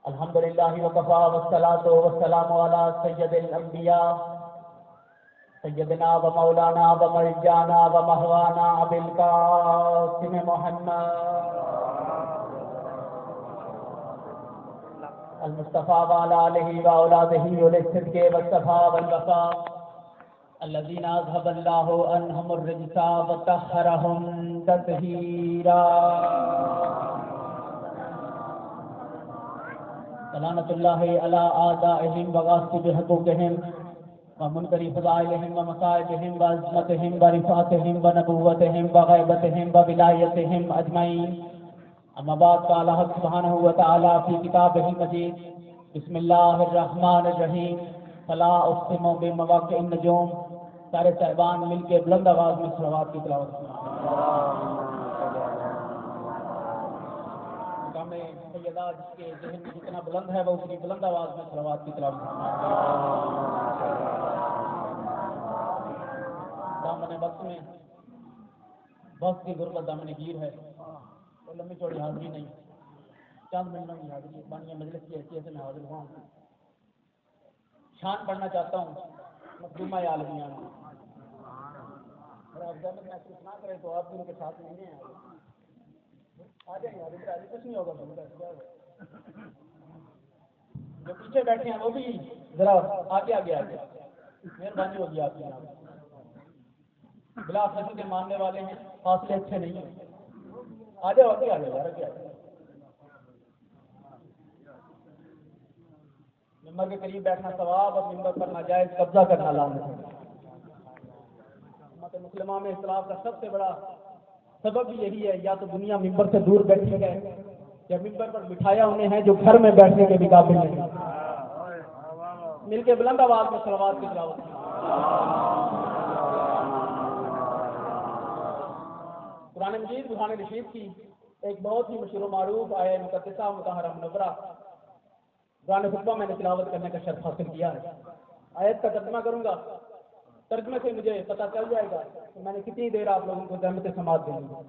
الحمد للہ وکفا والصلاۃ والسلام علی سید الانبیاء سیدنا و مولانا و مرجانا و مہوانا ابی القاسم محمد المصطفیٰ وعلی آلہ و اولادہ اولی الصدق والصفاء والوفاء الذین اذهب اللہ عنہم الرجس وطہرہم تطہیرا لعنت اللہ علی اعدائہم وغاصب حقوقہم ومنکر فضائلہم ومصائبہم وعظمتہم ورفعتہم ونبوتہم وغیبتہم وولایتہم اجمعین. اما بعد قال حق سبحانہ وتعالی فی کتابہ المجید بسم اللہ الرحمن الرحیم فلا اقسم بمواقع النجوم. سارے صاحبان مل کے بلند آواز میں صلوات کی تلاوت کریں. سیدہ جس کے ذہن میں جتنا بلند ہے وہ اتنی بلند آواز میں صلوات کی تلاوت کریں. دامن وقت میں وقت کی غربت دامن گیر ہے. تو لمبی چوڑی حاضری نہیں، چند منٹوں کی حاضری بانی مجلس کی حیثیت سے میں حاضر ہوا ہوں. شان پڑھنا چاہتا ہوں مخدومہ عالمیان. اور آپ زحمت محسوس نہ کریں تو آپ ان کے ساتھ نہیں ہیں. آ جائیں یار ادھر کچھ نہیں ہوگا. جو پیچھے بیٹھے ہیں وہ بھی ذرا آگے آگے آ گیا. مہربانی ہوگی آپ کی. بلا فصل کے ماننے والے ہیں، فاصلے اچھے نہیں ہیں. آ جاؤ آگے آ جاؤ یار آگے آ جاؤ. ممبر کے قریب بیٹھنا ثواب اور ممبر پر ناجائز قبضہ کرنا لعنت ہے. امت مسلمہ میں اختلاف کا سب سے بڑا سبب بھی یہی ہے، یا تو دنیا ممبر سے دور بیٹھی ہے یا ممبر پر بٹھایا انہیں ہے جو گھر میں بیٹھنے کے بھی قابل نہیں. مل کے بلند آواز میں صلوات کی تلاوت. قرآن مجید برہان رشید کی ایک بہت ہی مشہور و معروف آیہ مقدسہ مطہرہ منورہ قرآن خطبہ میں نے تلاوت کرنے کا شرف حاصل کیا ہے. آیت کا ترجمہ کروں گا، ترجمے سے مجھے پتہ چل جائے گا کہ میں نے کتنی دیر آپ لوگوں کو زحمت سماعت دینی ہے.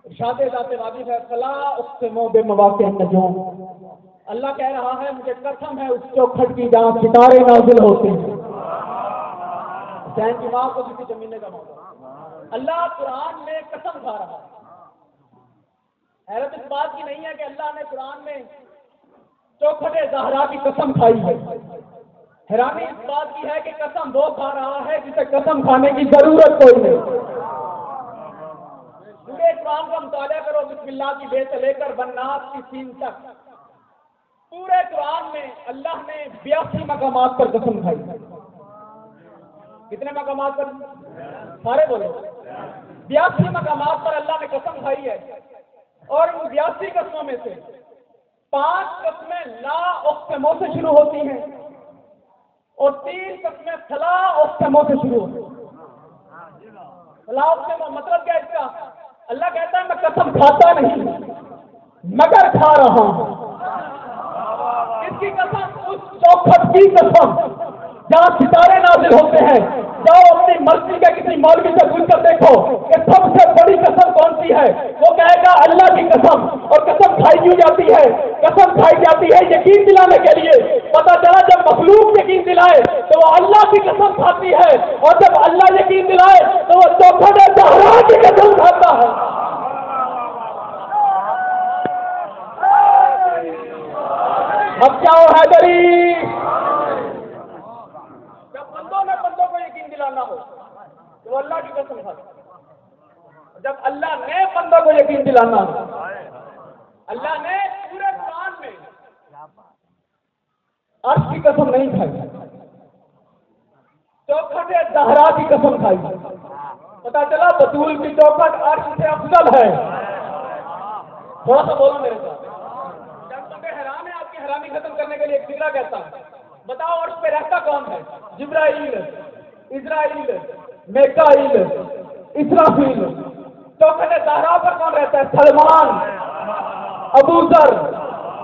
ارشاد ذات واجب ہے فلا اقسم بمواقع النجوم. اللہ کہہ رہا ہے مجھے قسم ہے اس چوکھٹ کی جہاں ستارے نازل ہوتے ہیں. حسین کی ماں کو کسی زمین کا موقع. اللہ قرآن میں قسم کھا رہا ہے. حیرت اس بات کی نہیں ہے کہ اللہ نے قرآن میں چوکھٹ زہرا کی قسم کھائی ہے. حیرانی اس بات کی ہے کہ قسم وہ کھا رہا ہے جسے قسم کھانے کی ضرورت کوئی نہیں. پورے قرآن کا مطالعہ کرو، بسم اللہ کی بے سے لے کر والناس کی سین تک. پورے قرآن میں اللہ نے 82 مقامات پر قسم کھائی. کتنے مقامات پر؟ سارے بولو. 82 مقامات پر اللہ نے قسم کھائی ہے. اور ان 82 قسموں میں سے 5 قسمیں لا اقسموں سے شروع ہوتی ہیں اور 3 قسمیں فلا اقسموں سے شروع ہوتی ہیں. فلا اقسموں مطلب کیا اس کا؟ اللہ کہتا ہے میں قسم کھاتا نہیں مگر کھا رہا ہوں. اس کی قسم اس چوکھٹ کی قسم جہاں ستارے نازل ہوتے ہیں. جاؤ اپنی مرضی کے کسی مولوی سے پوچھ کر دیکھو کہ سب سے بڑی قسم کون سی ہے. وہ کہے گا اللہ کی قسم. اور قسم کھائی کیوں جاتی ہے؟ قسم کھائی جاتی ہے یقین دلانے کے لیے. پتا چلا جب مخلوق یقین دلائے تو وہ اللہ کی قسم کھاتی ہے، اور جب اللہ یقین دلائے تو وہ چوکھٹ زہرا کی قسم کھاتا ہے. اب جاؤ حیدری. بندوں کو یقین دلانا ہو تو وہ اللہ کی قسم کھاتا. جب اللہ نے بندوں کو یقین دلانا ہو، اللہ نے پورے قرآن میں عرش کی قسم نہیں کھائی، چوکھٹ زہرا کی قسم کھائی. پتا چلا بطول کی چوکھٹ عرش سے افضل ہے. تھوڑا سا بولو میرے ساتھ. جب تمہیں حیران ہے آپ کی حیرانی ختم کرنے کے لیے ایک فکرہ کہتا ہوں. بتاؤ عرش پہ رہتا کون ہے؟ جبرائیل، اسرائیل، میکائیل، اسرافیل. چوکھٹ زہرا پر کون رہتا ہے؟ سلمان، ابو ذر،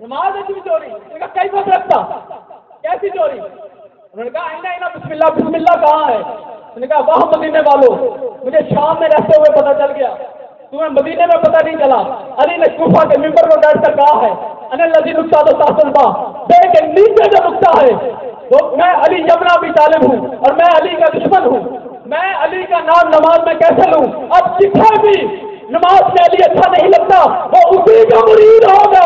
نماز ہے چوری. انہوں نے کہا کئی بات رکھتا, کیسی چوری؟ انہوں نے کہا آئینہ بسم اللہ کہاں ہے؟ انہوں نے کہا واہ مدینے والوں, مجھے شام میں رہتے ہوئے پتہ چل گیا, تمہیں مدینے میں پتہ نہیں چلا. علی نے کوفہ کے ممبر پر بیٹھ کر کہا ہے ان الذی نقطہ تو تاسلبا, بے کے نیچے جو نقطہ ہے تو میں علی ابن ابی طالب ہوں اور میں علی کا دشمن ہوں. میں علی کا نام نماز میں کیسے لوں؟ اب جتنا بھی نماز میں علی اچھا نہیں لگتا وہ اسی کا مرید ہوگا